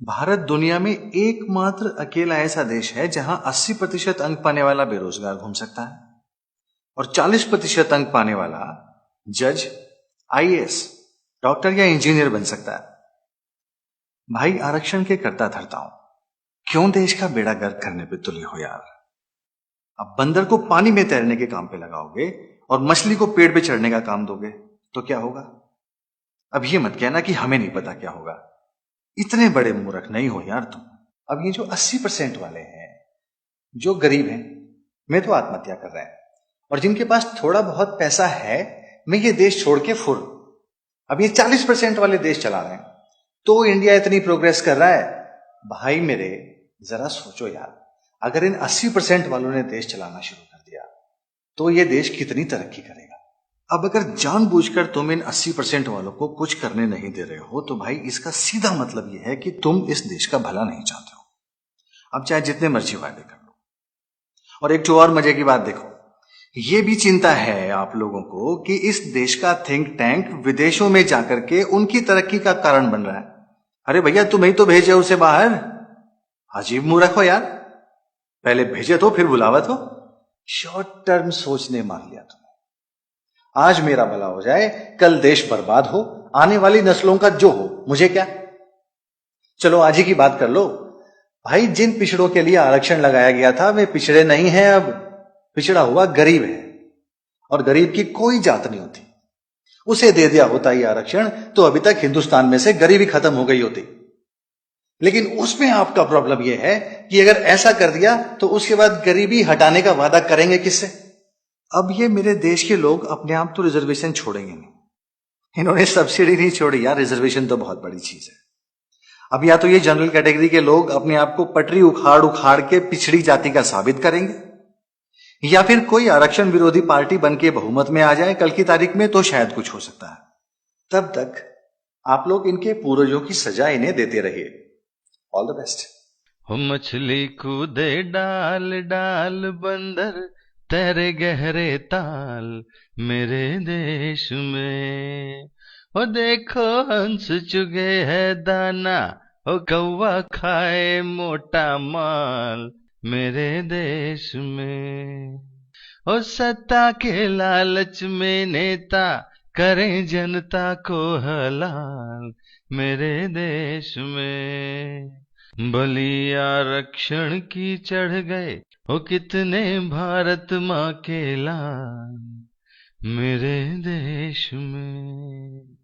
भारत दुनिया में एकमात्र अकेला ऐसा देश है जहां 80% अंक पाने वाला बेरोजगार घूम सकता है और 40% अंक पाने वाला जज, आईएएस, डॉक्टर या इंजीनियर बन सकता है। भाई, आरक्षण के करता धरता हूं, क्यों देश का बेड़ा गर्क करने पे तुले हो यार। अब बंदर को पानी में तैरने के काम पे लगाओगे और मछली को पेड़ पे चढ़ने का काम दोगे तो क्या होगा? अब ये मत कहना कि हमें नहीं पता क्या होगा। इतने बड़े मूर्ख नहीं हो यार तुम। अब ये जो 80% वाले हैं, जो गरीब हैं, मैं तो आत्महत्या कर रहे हैं, और जिनके पास थोड़ा बहुत पैसा है, मैं ये देश छोड़ के फुर। अब ये 40% वाले देश चला रहे हैं, तो इंडिया इतनी प्रोग्रेस कर रहा है। भाई मेरे, जरा सोचो यार, अगर इन 80% वालों ने देश चलाना शुरू कर दिया तो ये देश कितनी तरक्की करेगा। अब अगर जानबूझकर तुम इन 80% वालों को कुछ करने नहीं दे रहे हो तो भाई इसका सीधा मतलब यह है कि तुम इस देश का भला नहीं चाहते हो। अब चाहे जितने मर्जी वादे कर लो। और एक जो और मजे की बात देखो, ये भी चिंता है आप लोगों को कि इस देश का थिंक टैंक विदेशों में जाकर के उनकी तरक्की का कारण बन रहा है। अरे भैया, तुम्हें तो भेजे उसे बाहर। अजीब मूर्ख हो यार, पहले भेजे तो फिर बुलावा तो। शॉर्ट टर्म सोचने मान लिया तुमने। आज मेरा भला हो जाए, कल देश बर्बाद हो, आने वाली नस्लों का जो हो, मुझे क्या। चलो आज ही की बात कर लो। भाई, जिन पिछड़ों के लिए आरक्षण लगाया गया था वे पिछड़े नहीं हैं, अब पिछड़ा हुआ गरीब है। और गरीब की कोई जात नहीं होती। उसे दे दिया होता ये आरक्षण तो अभी तक हिंदुस्तान में से गरीबी खत्म हो गई होती। लेकिन उसमें आपका प्रॉब्लम यह है कि अगर ऐसा कर दिया तो उसके बाद गरीबी हटाने का वादा करेंगे किससे? अब ये मेरे देश के लोग अपने आप तो रिजर्वेशन छोड़ेंगे नहीं। इन्होंने सब्सिडी नहीं छोड़ी यार, रिजर्वेशन तो बहुत बड़ी चीज है। अब या तो ये जनरल कैटेगरी के लोग अपने आप को पटरी उखाड़ उखाड़ के पिछड़ी जाति का साबित करेंगे, या फिर कोई आरक्षण विरोधी पार्टी बन के बहुमत में आ जाए कल की तारीख में, तो शायद कुछ हो सकता है। तब तक आप लोग इनके पूर्वजों की सजा इन्हें देते रहिए। All the best. हो मछली कूदे डाल डाल, बंदर तैरे गहरे ताल मेरे देश में। हो देखो हंस चुगे है दाना, हो कौवा खाए मोटा माल मेरे देश में। हो सत्ता के लालच में नेता करें जनता को हलाल मेरे देश में। बलि आरक्षण की चढ़ गए हो कितने भारत माँ के लाल मेरे देश में।